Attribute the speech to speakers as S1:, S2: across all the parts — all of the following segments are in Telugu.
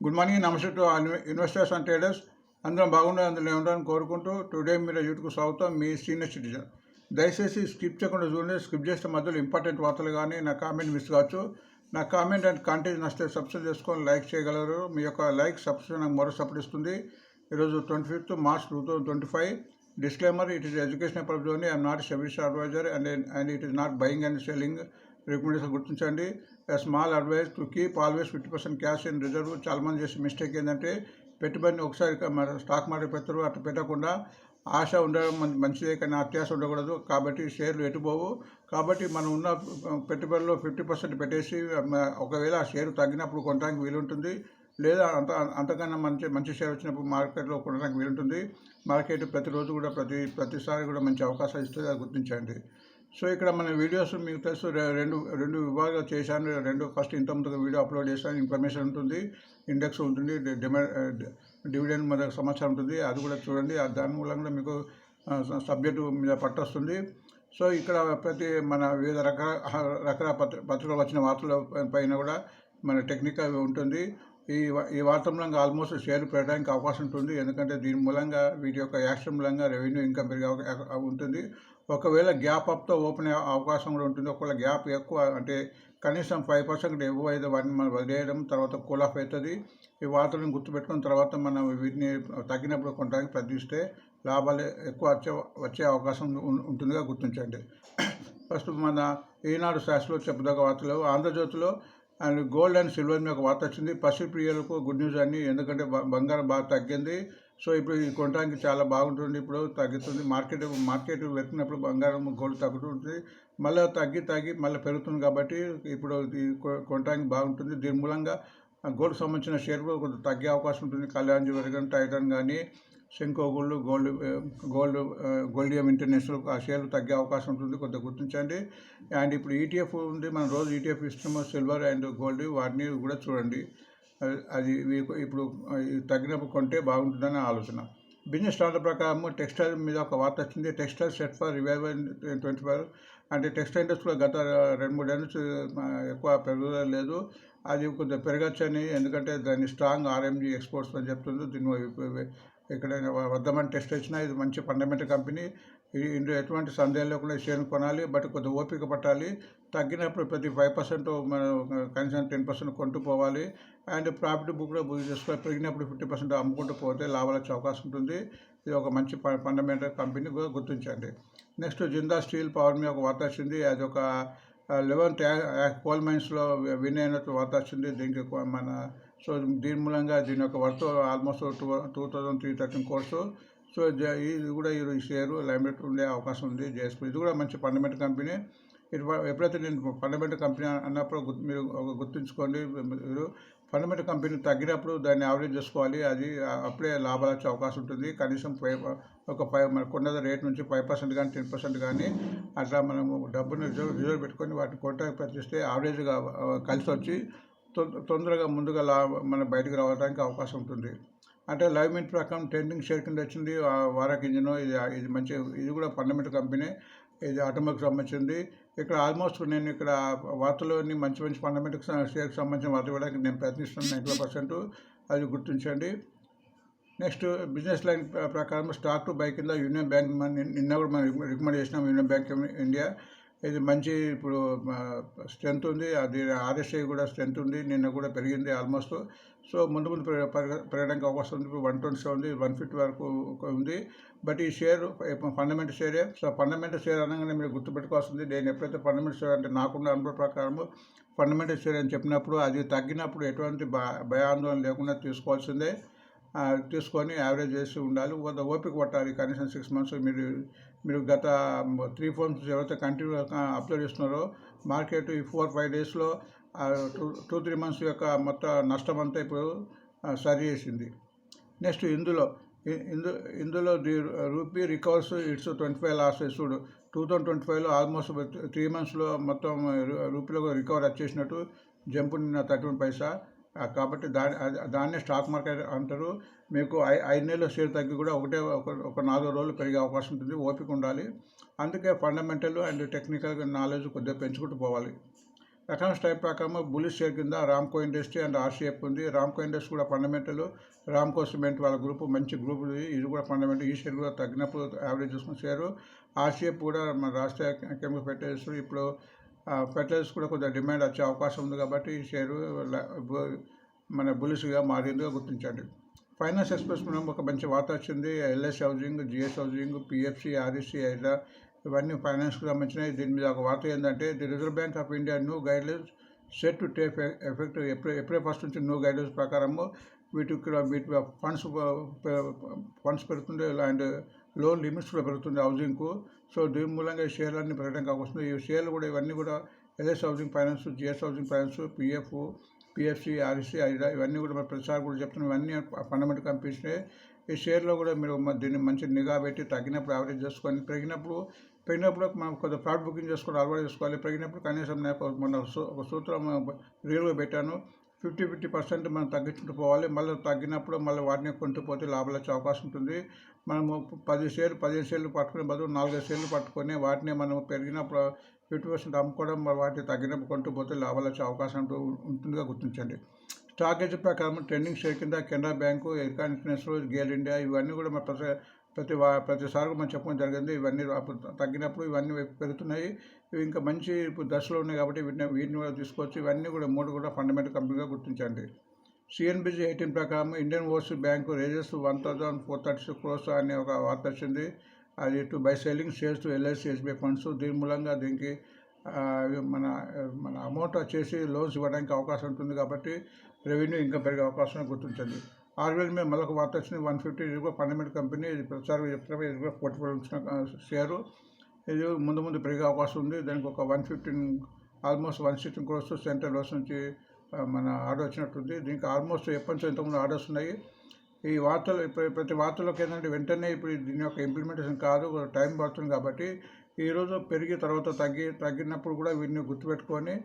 S1: గుడ్ మార్నింగ్, నమస్తే టు ఇన్వెస్టర్స్ అండ్ ట్రేడర్స్. అందరం బాగుండే అందులో ఉండాలని కోరుకుంటూ టుడే మీరు యూట్యూబ్కు స్వాగతం. మీ సీనియర్ సిటిజన్. దయచేసి స్కిప్ చేయకుండా చూడండి. స్కిప్ చేస్తే మధ్యలో ఇంపార్టెంట్ వార్తలు కానీ నా కామెంట్ మిస్ కావచ్చు. నా కామెంట్ అండ్ కాంటెంట్ నచ్చితే సబ్స్క్రైబ్ చేసుకొని లైక్ చేయగలరు. మీ యొక్క లైక్ సబ్స్క్రైబ్ నాకు మరో సపోర్ట్ ఇస్తుంది. ఈరోజు 25th March 2025. Disclaimer: it is educational purpose only. I'm not SEBI adviser and it is not buying and selling recommendation. గుర్తించండి. Small advice to keep always 50% cash in reserve. చాలామంది చేసే మిస్టేక్ ఏంటంటే పెట్టుబడిని ఒకసారి స్టాక్ మార్కెట్ పెడతారు. అట్లా పెట్టకుండా ఆశ ఉండడం మంచిదే, కానీ అత్యాశ ఉండకూడదు. కాబట్టి షేర్లు ఎటుపోవు. కాబట్టి మనం ఉన్న పెట్టుబడిలో 50% పెట్టేసి ఒకవేళ ఆ షేర్ తగ్గినప్పుడు కొనడానికి వీలుంటుంది, లేదా అంతకన్నా మంచి షేర్ వచ్చినప్పుడు మార్కెట్లో కొనడానికి వీలుంటుంది. మార్కెట్ ప్రతిరోజు కూడా ప్రతిసారి కూడా మంచి అవకాశాలు ఇస్తుంది, అది గుర్తించండి. సో ఇక్కడ మన వీడియోస్ మీకు తెలుసు, రెండు విభాగాలు చేశాను. ఫస్ట్ ఇంతకుముందు వీడియో అప్లోడ్ చేశాను. ఇన్ఫర్మేషన్ ఉంటుంది, ఇండెక్స్ ఉంటుంది, డివిడెండ్ మీద సమాచారం ఉంటుంది. అది కూడా చూడండి. దాని మూలంగా మీకు సబ్జెక్టు మీద పట్టొస్తుంది. సో ఇక్కడ మన వివిధ రకాల పత్రికలు వచ్చిన వార్తల పైన కూడా మన టెక్నికల్ ఉంటుంది. ఈ వార్త మూలంగా ఆల్మోస్ట్ షేర్ పెట్టడానికి అవకాశం ఉంటుంది. ఎందుకంటే దీని మూలంగా వీటి యొక్క యాక్షన్ మూలంగా రెవెన్యూ ఇన్కమ్ పెరిగే ఉంటుంది. ఒకవేళ గ్యాప్ అప్తో ఓపెన్ అయ్యే అవకాశం కూడా ఉంటుంది. ఒకవేళ గ్యాప్ ఎక్కువ అంటే కనీసం 5% ఎక్కువ అయితే వాటిని మనం వదిలేయడం, తర్వాత కూల్ ఆఫ్ అవుతుంది. ఈ వార్తలను గుర్తుపెట్టుకున్న తర్వాత మనం వీటిని తగ్గినప్పుడు కొనడానికి ప్రయత్నిస్తే లాభాలు ఎక్కువ వచ్చే అవకాశం ఉంటుందిగా గుర్తించండి. ఫస్ట్ మన ఈనాడు శాస్త్రంలో చెప్పదగ్గ వార్తలు. ఆంధ్రజ్యోతిలో అండ్ గోల్డ్ అండ్ సిల్వర్ మీద ఒక వార్త వచ్చింది. పసిడి ప్రియులకు గుడ్ న్యూస్ అని, ఎందుకంటే బంగారం బాగా తగ్గింది. సో ఇప్పుడు ఇది కొనడానికి చాలా బాగుంటుంది. ఇప్పుడు తగ్గుతుంది. మార్కెట్ వెతికినప్పుడు బంగారం గోల్డ్ తగ్గుతుంది, మళ్ళీ తగ్గి మళ్ళీ పెరుగుతుంది. కాబట్టి ఇప్పుడు కొనడానికి బాగుంటుంది. దీని మూలంగా గోల్డ్కి సంబంధించిన షేర్ కూడా కొంచెం తగ్గే అవకాశం ఉంటుంది. కళ్యాణ్ జ్యువెలరీ కానీ, టైటన్ కానీ, సెంకో గోల్డియం ఇంటర్నేషనల్ ఆ షేర్లు తగ్గే అవకాశం ఉంటుంది, కొంచెం గుర్తించండి. అండ్ ఇప్పుడు ఈటీఎఫ్ ఉంది, మనం రోజు ఈటీఎఫ్ ఇస్తున్నాము సిల్వర్ అండ్ గోల్డ్, వాటిని కూడా చూడండి. అది ఇప్పుడు తగ్గినప్పుడు కొంటే బాగుంటుందని ఆలోచన. బిజినెస్ స్టాండర్డ్ ప్రకారం టెక్స్టైల్ మీద ఒక వార్త వచ్చింది. Textile set for revival 25. అంటే టెక్స్టైల్ ఇండస్ట్రీలో గత 2-3 ఏళ్ళ నుంచి ఎక్కువ పెరుగుదల లేదు. అది కొంచెం పెరగచ్చని, ఎందుకంటే దాన్ని స్ట్రాంగ్ ఆర్ఎంజీ ఎక్స్పోర్ట్స్ అని చెప్తుంది. దీన్ని ఎక్కడైనా వద్దమని టెస్ట్ వచ్చినా ఇది మంచి ఫండమెంటల్ కంపెనీ. ఇందులో ఎటువంటి సందేహం లేకుండా షేర్ కొనాలి, బట్ కొంచెం ఓపిక పట్టాలి. తగ్గినప్పుడు ప్రతి 5% మనం కనీసం 10% కొంటూ పోవాలి. అండ్ ప్రాఫిట్ బుక్ కూడా బుక్ చేసుకోవాలి. పెరిగినప్పుడు 50% అమ్ముకుంటూ పోతే లాభాలు వచ్చే అవకాశం ఉంటుంది. ఇది ఒక మంచి ఫండమెంటల్ కంపెనీ కూడా గుర్తించండి. నెక్స్ట్ జిందా స్టీల్ పవర్ మీద ఒక వార్త వచ్చింది. అది ఒక 11th కోల్ మైన్స్లో విన్ అయినట్టు వార్త వచ్చింది. దీనికి సో దీని మూలంగా దీని యొక్క వర్త్ ఆల్మోస్ట్ 2,313 crores. సో ఇది కూడా ఈ షేరు లైమ్లైట్ ఉండే అవకాశం ఉంది. జేఎస్పీ ఇది కూడా మంచి ఫండమెంటల్ కంపెనీ. ఎప్పుడైతే నేను ఫండమెంటల్ కంపెనీ అన్నప్పుడు మీరు గుర్తుంచుకోండి. మీరు ఫండమెంటల్ కంపెనీ తగ్గినప్పుడు దాన్ని యావరేజ్ చేసుకోవాలి. అది అప్పుడే లాభాలు వచ్చే అవకాశం ఉంటుంది. కనీసం కొన్న రేట్ నుంచి 5% కానీ 10% కానీ అట్లా మనము డబ్బుని రిజర్వ్ పెట్టుకొని వాటిని కొట్టడానికి ప్రయత్నిస్తే యావరేజ్గా కలిసి వచ్చి తొందరగా ముందుగా మన బయటకు రావడానికి అవకాశం ఉంటుంది. అంటే లైవ్ మింట్ ప్రకారం ట్రెండింగ్ షేర్ కింద వచ్చింది వారాక్ ఇంజిన్. ఇది మంచి, ఇది కూడా ఫండమెంటల్ కంపెనీ. ఇది ఆటోమొబైల్కి సంబంధించింది. ఇక్కడ ఆల్మోస్ట్ నేను ఇక్కడ వార్తలోని మంచి ఫండమెంటల్ షేర్కి సంబంధించిన వార్త ఇవ్వడానికి నేను ప్రయత్నిస్తున్నాను 90%. అది గుర్తించండి. నెక్స్ట్ బిజినెస్ లైన్ ప్రకారం స్టాక్ టు బై కింద యూనియన్ బ్యాంక్ నిన్న కూడా మనం రికమెండ్ చేసినాం. యూనియన్ బ్యాంక్ ఇండియా ఇది మంచి ఇప్పుడు స్ట్రెంత్ ఉంది. అది ఆర్ఎస్ఐ కూడా స్ట్రెంత్ ఉంది. నిన్న కూడా పెరిగింది ఆల్మోస్ట్. సో ముందు పెరగడానికి అవకాశం ఉంది. ఇప్పుడు 127 ఉంది, 150 వరకు ఉంది. బట్ ఈ షేర్ ఫండమెంటల్ షేరే. సో ఫండమెంటల్ షేర్ అనగానే మీరు గుర్తుపెట్టుకోవాల్సింది, నేను ఎప్పుడైతే ఫండమెంటల్ షేర్ అంటే నాకున్న అనుభవ ప్రకారం ఫండమెంటల్ షేర్ అని చెప్పినప్పుడు అది తగ్గినప్పుడు ఎటువంటి భయాందోళన లేకుండా తీసుకోవాల్సిందే. తీసుకొని యావరేజ్ చేసి ఉండాలి. కొంత ఓపిక పట్టాలి. కనీసం 6 months మీరు గత 3-4 months ఎవరైతే కంటిన్యూగా అప్లోడ్ చేస్తున్నారో మార్కెట్ ఈ 4-5 daysలో 2-3 months యొక్క మొత్తం నష్టం అంతా ఇప్పుడు సరి చేసింది. నెక్స్ట్ ఇందులో the rupee recovers its 25 losses. 2025లో ఆల్మోస్ట్ 3 monthsలో మొత్తం రూపీలో రికవర్ వచ్చేసినట్టు జంప్ నిన్న 31 పైసా. కాబట్టి దాన్నే స్టాక్ మార్కెట్ అంటారు. మీకు 5 నెలల షేర్ తగ్గి కూడా ఒక 4 రోజులు పెరిగే అవకాశం ఉంటుంది. ఓపిక ఉండాలి. అందుకే ఫండమెంటల్ అండ్ టెక్నికల్ నాలెడ్జ్ కొద్దిగా పెంచుకుంటూ పోవాలి. ఎకనామిక్స్ టైప్ ప్రకారం బులిష్ షేర్ కింద రామ్కో ఇండస్ట్రీ అండ్ ఆర్సీఎఫ్ ఉంది. రామ్కో ఇండస్ట్రీ కూడా ఫండమెంటల్, రామ్కో సిమెంట్ వాళ్ళ గ్రూప్ మంచి గ్రూప్ ఇది కూడా ఫండమెంటల్. ఈ షేర్ కూడా తగ్గినప్పుడు యావరేజ్ చూసుకుని షేరు. ఆర్సీఎఫ్ కూడా మన రాష్ట్ర కెమికల్ ఫెర్టిలైజర్స్ ఇప్పుడు ఫెర్టిలైజర్స్ కూడా కొద్దిగా డిమాండ్ వచ్చే అవకాశం ఉంది కాబట్టి ఈ షేరు మన బులిష్గా మారిందిగా గుర్తించండి. ఫైనాన్స్ ఎక్స్ప్రెస్ మనం ఒక మంచి వార్త వచ్చింది. LS housing, GS housing, PFC, REC, హైడ్రా ఇవన్నీ ఫైనాన్స్కి సంబంధించినవి. దీని మీద ఒక వార్త ఏంటంటే the reserve bank of India new guidelines set to take effect April 1 నుంచి న్యూ గైడ్లైన్స్ ప్రకారము వీటి ఫండ్స్ పెరుగుతుంది అండ్ లోన్ లిమిట్స్ కూడా పెరుగుతుంది హౌసింగ్కు. సో దీని మూలంగా ఈ షేర్లన్నీ పెరగడానికి అవకాశం. ఈ షేర్లు కూడా ఇవన్నీ కూడా LS housing finance, GS housing finance, PFC, REC, హైడ్రా ఇవన్నీ కూడా ప్రతిసారి కూడా చెప్తున్నాం. ఇవన్నీ ఫండమెంటల్ కంపెనీస్నే. ఈ షేర్లో కూడా మీరు దీన్ని మంచి నిఘా పెట్టి తగ్గినప్పుడు యావరేజ్ చేసుకొని పెరిగినప్పుడు మనం కొద్దిగా ప్రాఫిట్ బుకింగ్ చేసుకొని అలవాటు చేసుకోవాలి. పెరిగినప్పుడు కనీసం నాకు ఒక సూత్రం రీల్గా పెట్టాను. 50% మనం తగ్గించుకుంటూ పోవాలి. మళ్ళీ తగ్గినప్పుడు మళ్ళీ వాటిని కొంటుపోతే లాభాలు వచ్చే అవకాశం ఉంటుంది. మనము 15 షేర్లు పట్టుకునే బదులు 4-5 షేర్లు పట్టుకొని వాటిని మనం పెరిగినప్పుడు 50% అమ్ముకోవడం, వాటిని తగ్గినప్పుడు కొంటుపోతే లాభాలు వచ్చే అవకాశం ఉంటుందిగా గుర్తించండి. స్టాక్ ఎడ్జ్ ప్రకారం ట్రెండింగ్ షేర్ కింద Canara bank, ఎయిర్కాన్ international, Gayle India ఇవన్నీ కూడా మన ప్రతిసారి మనం చెప్పడం జరిగింది. ఇవన్నీ తగ్గినప్పుడు ఇవన్నీ పెరుగుతున్నాయి. ఇవి ఇంకా మంచి దశలో ఉన్నాయి కాబట్టి వీటిని కూడా తీసుకోవచ్చు. ఇవన్నీ కూడా 3 కూడా ఫండమెంటల్ కంపెనీగా గుర్తించండి. సిఎన్బిసి 18 ప్రకారం Indian overseas bank raises 1,436 crores అనే ఒక వార్త వచ్చింది. అది by selling shares to LIC SBI funds. దీని మూలంగా దీనికి మన అమౌంట్ వచ్చేసి లోన్స్ ఇవ్వడానికి అవకాశం ఉంటుంది కాబట్టి రెవెన్యూ ఇంకా పెరిగే అవకాశం గుర్తించండి. ఆర్బీఐ మీద మళ్ళీ ఒక వార్త వచ్చింది. 150 ఇది కూడా ఫండమెంటల్ కంపెనీ. ఇది ప్రతిసారి చెప్తున్నా ఇది కూడా పోర్ట్ఫోలియో ఉంచిన షేరు. ఇది ముందు పెరిగే అవకాశం ఉంది. దానికి ఒక 115 ఆల్మోస్ట్ 116 crores సెంట్రల్ లోన్స్ నుంచి మన ఆర్డర్ వచ్చినట్టుంది. దీనికి ఆల్మోస్ట్ ఎప్పటి నుంచి ఇంతకుముందు ఆర్డర్స్ ఉన్నాయి. ఈ వార్తలు ప్రతి వార్తలోకి ఏంటంటే వెంటనే ఇప్పుడు దీని యొక్క ఇంప్లిమెంటేషన్ కాదు, టైం పడుతుంది కాబట్టి ఈరోజు పెరిగి తర్వాత తగ్గినప్పుడు కూడా వీటిని గుర్తుపెట్టుకొని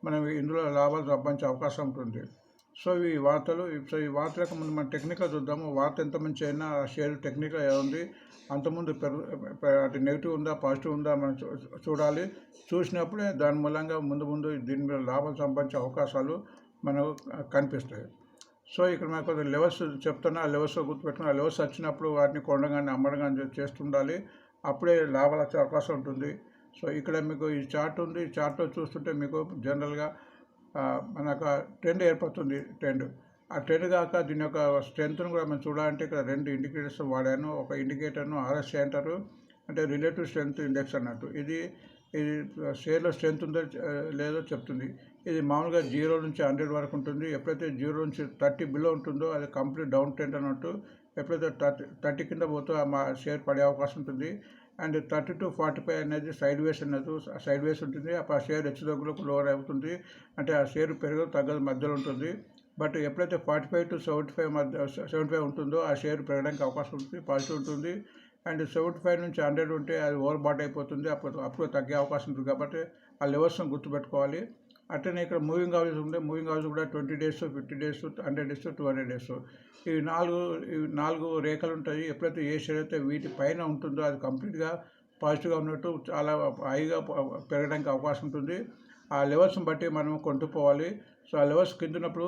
S1: మనం ఇందులో లాభాలు సంపాదించే అవకాశం ఉంటుంది. సో ఈ వార్తలకు ముందు మనం టెక్నికల్ చూద్దాము. వార్త ఎంత మంచి అయినా ఆ షేర్ టెక్నికల్ ఉంది, అంతకుముందు అంటే నెగిటివ్ ఉందా పాజిటివ్ ఉందా మనం చూడాలి. చూసినప్పుడే దాని మూలంగా ముందు దీని మీద లాభాలు సంపాదించే అవకాశాలు మనకు కనిపిస్తాయి. సో ఇక్కడ మనకు కొంచెం లెవెల్స్ చెప్తున్నా, ఆ లెవెల్స్ గుర్తుపెట్టుకుని ఆ లెవెల్స్ వచ్చినప్పుడు వాటిని కొనగానే అమ్మడం చేస్తుండాలి. అప్పుడే లాభాలు వచ్చే అవకాశం ఉంటుంది. సో ఇక్కడ మీకు ఈ చార్ట్ ఉంది. ఈ చార్ట్లో చూస్తుంటే మీకు జనరల్గా మనకు ట్రెండ్ ఏర్పడుతుంది. ఆ ట్రెండ్ కాక దీని యొక్క స్ట్రెంత్ను కూడా మనం చూడాలంటే ఇక్కడ 2 ఇండికేటర్స్ వాడాను. ఒక ఇండికేటర్ను ఆర్ఎస్ఐ అంటారు, అంటే రిలేటివ్ స్ట్రెంత్ ఇండెక్స్ అన్నట్టు. ఇది షేర్లో స్ట్రెంత్ ఉందో లేదో చెప్తుంది. ఇది మామూలుగా 0 నుంచి 100 వరకు ఉంటుంది. ఎప్పుడైతే 0 నుంచి 30 బిలో ఉంటుందో అది కంప్లీట్ డౌన్ ట్రెండ్ అన్నట్టు. ఎప్పుడైతే 30 కింద పోతే మా షేర్ పడే అవకాశం ఉంటుంది. అండ్ 30 to 45 అనేది సైడ్ వేస్ ఉంటుంది. అప్పుడు ఆ షేర్ హెచ్చుతగ్గులకు లోవర్ అవుతుంది, అంటే ఆ షేర్ పెరగదు తగ్గదు మధ్యలో ఉంటుంది. బట్ ఎప్పుడైతే 45 to 75 ఉంటుందో ఆ షేర్ పెరగడానికి అవకాశం ఉంటుంది, పాజిటివ్ ఉంటుంది. అండ్ 75 నుంచి 100 ఉంటే అది ఓవర్ బాట్ అయిపోతుంది, అప్పుడు తగ్గే అవకాశం ఉంటుంది. కాబట్టి ఆ లెవెల్స్ని గుర్తుపెట్టుకోవాలి. అట్లనే ఇక్కడ మూవింగ్ యావరేజ్ ఉంది. మూవింగ్ యావరేజ్ కూడా 20 days, 50 days, 100 days, 200 days. ఈ నాలుగు రేఖలు ఉంటాయి. ఎప్పుడైతే ఏ షేర్ అయితే వీటి పైన ఉంటుందో అది కంప్లీట్గా పాజిటివ్గా ఉన్నట్టు, చాలా హైగా పెరగడానికి అవకాశం ఉంటుంది. ఆ లెవెల్స్ని బట్టి మనం కొంటుపోవాలి. సో ఆ లెవెల్స్ కింద ఉన్నప్పుడు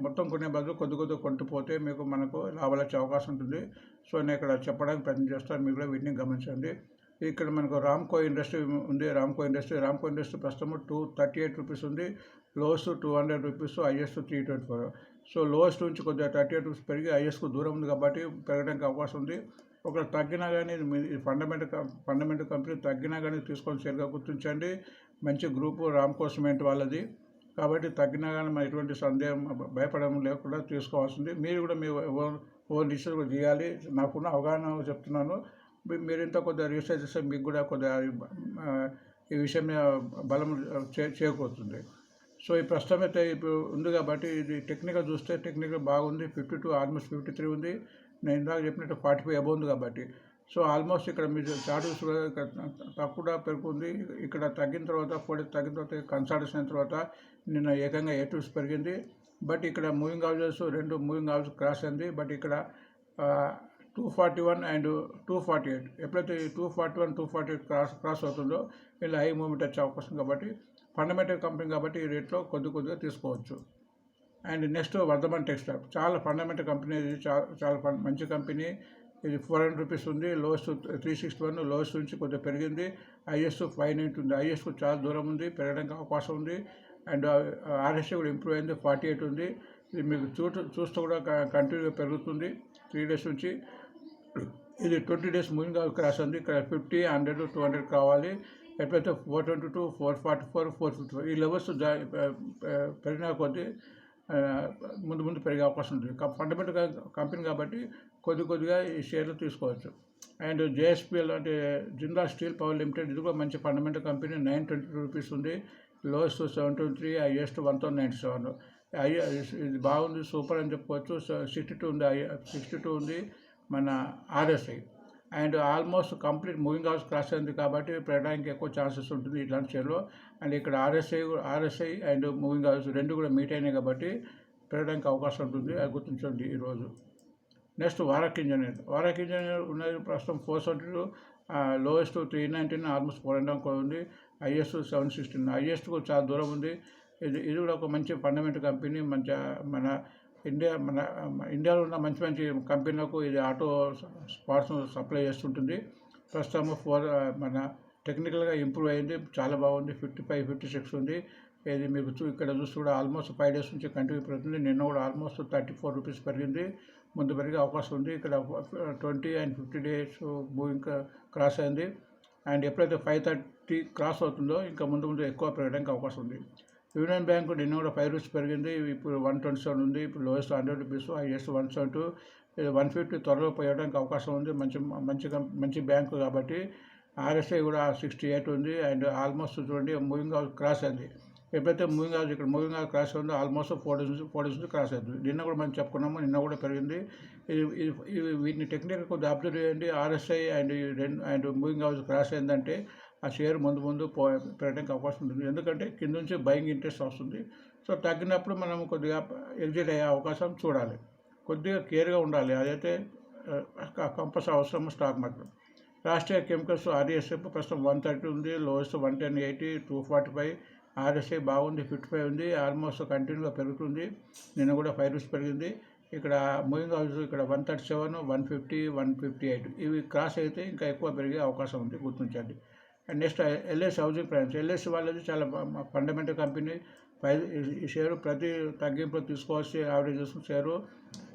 S1: మొత్తం కొనే బదులు కొద్ది కొంటుపోతే మనకు లాభాలు వచ్చే అవకాశం ఉంటుంది. సో నేను ఇక్కడ చెప్పడానికి ప్రయత్నం చేస్తాను, మీరు కూడా వీటిని గమనించండి. ఇక్కడ మనకు రామ్కో ఇండస్ట్రీ ఉంది. రామ్కో ఇండస్ట్రీ ప్రస్తుతం 238 రూపీస్ ఉంది. Lowest 200 rupees, highest 324. So lowest నుంచి కొద్దిగా 38 రూపీస్ పెరిగి హైయెస్ట్కు దూరం ఉంది కాబట్టి పెరగడానికి అవకాశం ఉంది. ఒకవేళ తగ్గినా కానీ ఫండమెంటల్ కంపెనీ తగ్గినా కానీ తీసుకొని షేర్గా గుర్తించండి. మంచి గ్రూపు రామ్కో సిమెంట్ వాళ్ళది కాబట్టి తగ్గినా కానీ మన ఎటువంటి సందేహం భయపడడం లేకుండా తీసుకోవాల్సింది. మీరు కూడా మీ ఓన్ రీసెర్చ్ కూడా చేయాలి. నాకున్న అవగాహన చెప్తున్నాను. మీరు ఇంత కొద్దిగా రీసెర్చ్ చేస్తే మీకు కూడా కొద్దిగా ఈ విషయం మీద బలం చేకూరుతుంది. సో ఈ ప్రస్తుతం అయితే ఇప్పుడు ఉంది కాబట్టి ఇది టెక్నికల్ చూస్తే టెక్నికల్ బాగుంది. 52 ఆల్మోస్ట్ 53 ఉంది. నేను ఇందాక చెప్పినట్టు 45 అబౌవ్ ఉంది కాబట్టి. సో ఆల్మోస్ట్ ఇక్కడ మీరు చార్ట్ తక్కువ పెరుగుతుంది. ఇక్కడ తగ్గిన తర్వాత 40 తగ్గిన తర్వాత కన్సల్టేషన్ అయిన తర్వాత నిన్న ఏకంగా 8 రూపీస్ పెరిగింది. బట్ ఇక్కడ moving averages 2 moving average cross అయింది. బట్ ఇక్కడ 241 అండ్ 248 ఎప్పుడైతే 241, 248 క్రాస్ అవుతుందో ఇలా హై మూవ్మెంట్ వచ్చే అవకాశం కాబట్టి ఫండమెంటల్ కంపెనీ కాబట్టి ఈ రేట్లో కొద్దిగా తీసుకోవచ్చు. అండ్ నెక్స్ట్ వర్ధమాన్ టెక్స్టైల్, చాలా ఫండమెంటల్ కంపెనీ, ఇది చాలా మంచి కంపెనీ. ఇది 400 రూపీస్ ఉంది, లోయెస్ట్ 361, లోయెస్ట్ నుంచి కొద్దిగా పెరిగింది. హైయెస్ట్ 590 ఉంది, హైయెస్ట్కు చాలా దూరం ఉంది, పెరగడానికి అవకాశం ఉంది. అండ్ ఆర్ఎస్ఐ కూడా ఇంప్రూవ్ అయింది, 48 ఉంది. ఇది మీకు చూస్తూ కూడా కంటిన్యూగా పెరుగుతుంది 3 డేస్ నుంచి. ఇది 20 డేస్ మూవింగ్ క్రాస్ ఉంది. ఇక్కడ 50, 100, 200 కావాలి. ఎప్పుడైతే 422, 444, 454 ఈ లెవెల్స్ పెరిగిన కొద్దీ ముందు పెరిగే అవకాశం ఉంటుంది. ఫండమెంటల్ కంపెనీ కాబట్టి కొద్దిగా ఈ షేర్లు తీసుకోవచ్చు. అండ్ జేఎస్పీఎల్ అంటే జిందాల్ స్టీల్ పవర్ లిమిటెడ్, ఇది కూడా మంచి ఫండమెంటల్ కంపెనీ, 922 రూపీస్ ఉంది, లోయెస్ట్ 723, హైయెస్ట్ 1097. ఇది బాగుంది, సూపర్ అని చెప్పుకోవచ్చు. 62 ఉంది, 62 ఉంది మన RSI. And almost complete moving house cross అయింది కాబట్టి పెరగడానికి ఎక్కువ ఛాన్సెస్ ఉంటుంది ఇట్లాంటి షేర్లో. అండ్ ఇక్కడ ఆర్ఎస్ఐ అండ్ మూవింగ్ హౌస్ రెండు కూడా మీట్ అయినాయి కాబట్టి పెరగడానికి అవకాశం ఉంటుంది, అది గుర్తించండి ఈరోజు. నెక్స్ట్ వారాక్ ఇంజనీర్ ఉన్నది ప్రస్తుతం 472, లోయెస్ట్ 319, ఆల్మోస్ట్ 400 ఉంది, హైయెస్ట్ 716, హైయెస్ట్కు చాలా దూరం ఉంది. ఇది కూడా ఒక మంచి ఫండమెంటల్ కంపెనీ. మన ఇండియాలో ఉన్న మంచి కంపెనీలకు ఇది ఆటో పార్ట్స్ సప్లై చేస్తుంటుంది. ప్రస్తుతం మన టెక్నికల్గా ఇంప్రూవ్ అయింది, చాలా బాగుంది, 55, 56 ఉంది. ఇది మీకు ఇక్కడ చూసి కూడా ఆల్మోస్ట్ 5 డేస్ నుంచి కంటిన్యూ పెరుగుతుంది. నిన్న కూడా ఆల్మోస్ట్ 34 రూపీస్ పెరిగింది, ముందు పెరిగే అవకాశం ఉంది. ఇక్కడ 20 and 50 డేస్ మూవింగ్ క్రాస్ అయింది. అండ్ ఎప్పుడైతే 530 క్రాస్ అవుతుందో ఇంకా ముందు ఎక్కువ పెరగడానికి అవకాశం ఉంది. యూనియన్ బ్యాంకు నిన్న కూడా 5 రూపీస్ పెరిగింది, ఇప్పుడు 127 ఉంది, ఇప్పుడు లోయెస్ట్ 100 రూపీస్, హైయెస్ట్ 172. 150 త్వరలో పోయడానికి అవకాశం ఉంది, మంచి బ్యాంకు కాబట్టి. ఆర్ఎస్ఐ కూడా 68 ఉంది. అండ్ ఆల్మోస్ట్ చూడండి మూవింగ్ హౌస్ క్రాస్ అయింది. ఎప్పుడైతే మూవింగ్ హౌస్ క్రాస్ అయిందో ఆల్మోస్ట్ 4 డేస్ నుంచి క్రాస్ అవుతుంది. నిన్న కూడా మనం చెప్పుకున్నాము, నిన్న కూడా పెరిగింది. వీటిని టెక్నికల్ కొద్దిగా అబ్జర్వ్ చేయండి. RSI and moving house cross అయిందంటే ఆ షేర్ ముందు పెరగడానికి అవకాశం ఉంటుంది, ఎందుకంటే కింద నుంచి బయింగ్ ఇంట్రెస్ట్ వస్తుంది. సో తగ్గినప్పుడు మనం కొద్దిగా ఎగ్జిట్ అయ్యే అవకాశం చూడాలి, కొద్దిగా కేర్గా ఉండాలి. అదైతే కంపల్సరీ అవసరం stock market. Rashtriya chemicals RSF ప్రస్తుతం 130 ఉంది, లోయెస్ట్ 110, 80, 245. ఆర్ఎస్ఐ బాగుంది, 55 ఉంది, ఆల్మోస్ట్ కంటిన్యూగా పెరుగుతుంది. నిన్న కూడా 5 రూపీస్ పెరిగింది. ఇక్కడ మూవింగ్ హౌస్ ఇక్కడ 137, 150, 158 ఇవి క్రాస్ అయితే ఇంకా ఎక్కువ పెరిగే అవకాశం ఉంది, గుర్తించండి. And next LIC housing finance, LIC వాళ్ళది చాలా ఫండమెంటల్ కంపెనీ. ఈ షేరు ప్రతి తగ్గింపులో తీసుకోవాల్సి యావరేజ్ చేసుకుని షేరు.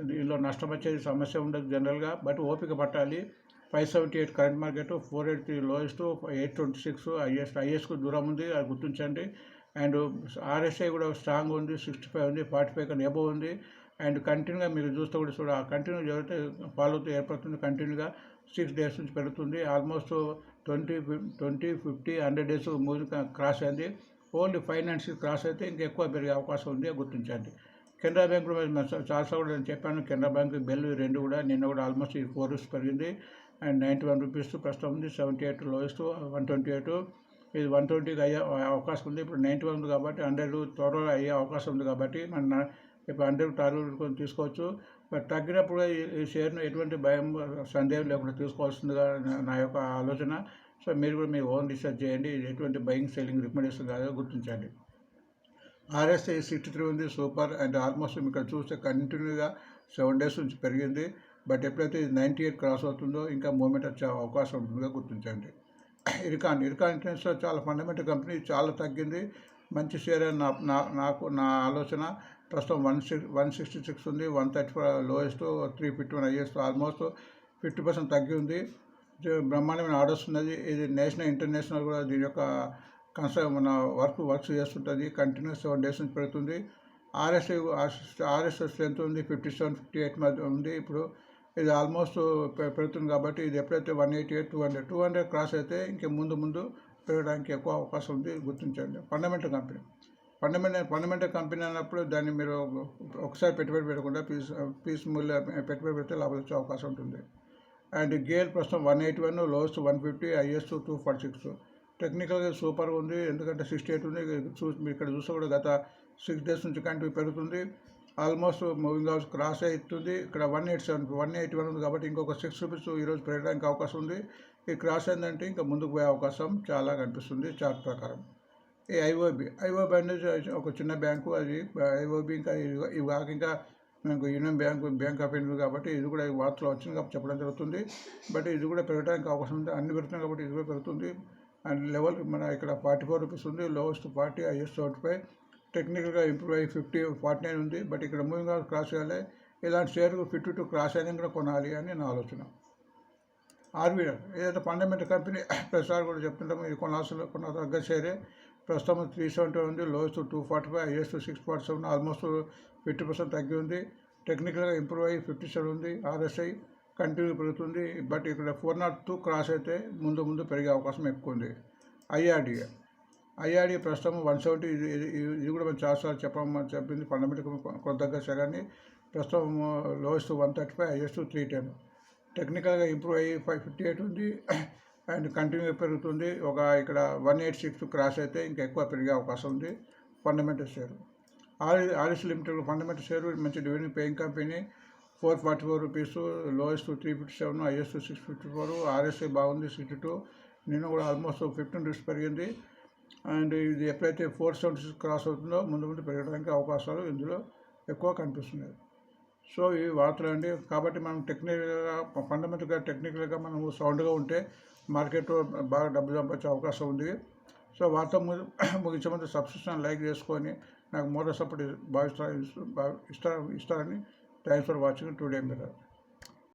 S1: దీనిలో నష్టం వచ్చేది సమస్య ఉండదు జనరల్గా, బట్ ఓపిక పట్టాలి. 578 కరెంట్ మార్కెట్, 483 లోయెస్ట్, 826 హైయెస్ట్కు దూరం ఉంది, అది గుర్తించండి. అండ్ ఆర్ఎస్ఐ కూడా స్ట్రాంగ్ ఉంది, 65 ఉంది, 45 కన్నా ఎబో ఉంది. అండ్ కంటిన్యూగా మీరు చూస్తే కంటిన్యూ జరిగితే ఫాలో అవుతూ ఏర్పడుతుంది, కంటిన్యూగా 6 డేస్ నుంచి పెరుగుతుంది. ఆల్మోస్ట్ 20, 50, 100 డేస్ మూవింగ్ క్రాస్ అయింది. ఓన్లీ ఫైనాన్స్ క్రాస్ అయితే ఇంకా ఎక్కువ పెరిగే అవకాశం ఉంది, గుర్తించండి. కెనరా బ్యాంక్ చాలాసార్లు కూడా నేను చెప్పాను, కెనరా బ్యాంక్ బెల్ రెండు కూడా నిన్న కూడా ఆల్మోస్ట్ 4 రూపీస్ పెరిగింది. అండ్ 91 రూపీస్ ప్రస్తుతం ఉంది, 78 లోయెస్ట్, 128. ఇది 120కి అయ్యే అవకాశం ఉంది. ఇప్పుడు 91 ఉంది కాబట్టి 100 త్వరలో అయ్యే అవకాశం ఉంది కాబట్టి ఇప్పుడు 100 టార్గెట్ తీసుకోవచ్చు. బట్ తగ్గినప్పుడు ఈ షేర్ను ఎటువంటి భయం సందేహం లేకుండా తీసుకోవాల్సిందిగా నా యొక్క ఆలోచన. సో మీరు కూడా మీ ఓన్ రీసెర్చ్ చేయండి, ఇది ఎటువంటి బయింగ్ సెల్లింగ్ రికమెండేషన్ కాదో గుర్తించండి. ఆర్ఎస్ఐ 63 ఉంది, సూపర్. అండ్ ఆల్మోస్ట్ ఇక్కడ చూస్తే కంటిన్యూగా 7 డేస్ నుంచి పెరిగింది. బట్ ఎప్పుడైతే 98 క్రాస్ అవుతుందో ఇంకా మూవ్మెంట్ వచ్చే అవకాశం ఉంటుందో గుర్తించండి. ఇర్కాన్ ఇంటర్నేషనల్ చాలా ఫండమెంటల్ కంపెనీ, చాలా తగ్గింది, మంచి షేర్ అని నా ఆలోచన. ప్రస్తుతం 166 ఉంది, 134 లోయెస్ట్, 351 హైయెస్ట్, ఆల్మోస్ట్ 50% తగ్గి ఉంది. బ్రహ్మాండమైన ఆర్డర్స్ ఉన్నది. ఇది నేషనల్ ఇంటర్నేషనల్ కూడా దీని యొక్క మన వర్క్స్ చేస్తుంటుంది, కంటిన్యూ 7 డేస్ నుంచి పెరుగుతుంది. ఆర్ఎస్ఐ స్ట్రెంత్ ఉంది, 57, 58 మధ్య ఉంది. ఇప్పుడు ఇది ఆల్మోస్ట్ పెరుగుతుంది కాబట్టి ఇది ఎప్పుడైతే 188, 200 క్రాస్ అయితే ఇంక ముందు పెరగడానికి ఎక్కువ అవకాశం ఉంది, గుర్తించండి. ఫండమెంటల్ కంపెనీ అన్నప్పుడు దాన్ని మీరు ఒకసారి పెట్టుబడి పెట్టకుండా పీస్ మూల్య పెట్టుబడి పెడితే లాభం వచ్చే అవకాశం ఉంటుంది. అండ్ గేల్ ప్రస్తుతం 181, లోయెస్ట్ 150, హైయెస్ట్ 246. టెక్నికల్గా సూపర్గా ఉంది, ఎందుకంటే 68 ఉంది. మీరు ఇక్కడ చూస్తే కూడా గత 6 డేస్ నుంచి కంటిన్యూ పెరుగుతుంది. ఆల్మోస్ట్ మూవింగ్ హౌస్ క్రాస్ అవుతుంది. ఇక్కడ 181 ఉంది కాబట్టి ఇంకొక 6 రూపీస్ ఈరోజు పెరగడానికి అవకాశం ఉంది. ఈ క్రాస్ అయిందంటే ఇంకా ముందుకు పోయే అవకాశం చాలా కనిపిస్తుంది చార్ట్ ప్రకారం. ఈ ఐఓబి అనేది ఒక చిన్న బ్యాంకు. అది ఐఓబి ఇంకా ఇవి కాక ఇంకా మనకు యూనియన్ బ్యాంక్ ఆఫ్ ఇండియా కాబట్టి ఇది కూడా వార్తలో వచ్చింది కాబట్టి చెప్పడం జరుగుతుంది. బట్ ఇది కూడా పెరగడానికి అవకాశం ఉంది. అన్ని పెరుగుతున్నాయి కాబట్టి ఇది కూడా పెరుగుతుంది. అండ్ లెవెల్ మన ఇక్కడ 44 రూపీస్ ఉంది. Lowest 40, highest 75. టెక్నికల్గా ఇంప్రూవ్ అయ్యి 49 ఉంది. బట్ ఇక్కడ మూవింగ్ క్రాస్ చేయాలి. ఇలాంటి షేర్ 52 క్రాస్ అయినా కూడా కొనాలి అని నా ఆలోచన. ఆర్బీఐ ఏదైతే ఫండమెంటల్ కంపెనీ ప్రతిసారి కూడా చెప్తుంటాము, ఇది కొన్న తగ్గ షేరే. ప్రస్తుతం 370 ఉంది. Lowest 245, highest 647. ఆల్మోస్ట్ 50% తగ్గి ఉంది. టెక్నికల్గా ఇంప్రూవ్ అయ్యి 57 ఉంది. ఆర్ఎస్ఐ కంటిన్యూ పెరుగుతుంది. బట్ ఇక్కడ 402 క్రాస్ అయితే ముందు పెరిగే అవకాశం ఎక్కువ ఉంది. ఐఆర్డీఏ ప్రస్తుతం 170. ఇది కూడా మనం చాలాసార్లు చెప్పింది ఫండమెంటల్ కొంత తగ్గ షేరాన్ని. ప్రస్తుతం లోయెస్ట్ 135, హైయెస్ట్ 310. టెక్నికల్గా ఇంప్రూవ్ అయ్యి 558 ఉంది. అండ్ కంటిన్యూ పెరుగుతుంది. ఇక్కడ 186 క్రాస్ అయితే ఇంకా ఎక్కువ పెరిగే అవకాశం ఉంది. Fundamental share RS limited fundamental share మంచి dividend paying company. 444 rupees. Lowest 357, highest 654. RSI బాగుంది 62. నిన్న కూడా ఆల్మోస్ట్ 15 రూపీస్ పెరిగింది. అండ్ ఇది ఎప్పుడైతే 476 క్రాస్ అవుతుందో ముందు పెరగడానికి అవకాశాలు ఇందులో ఎక్కువ కనిపిస్తున్నాయి. సో ఇవి వార్తలు అండి. కాబట్టి మనం టెక్నికల్గా మనం సౌండ్గా ఉంటే మార్కెట్లో బాగా డబ్బు సంపాదించే అవకాశం ఉంది. సో వార్త ముగించే ముందు సబ్స్క్రిప్షన్ లైక్ చేసుకొని నాకు మోరల్ సపోర్ట్ ఇస్తారని. Thanks for watching today mirror.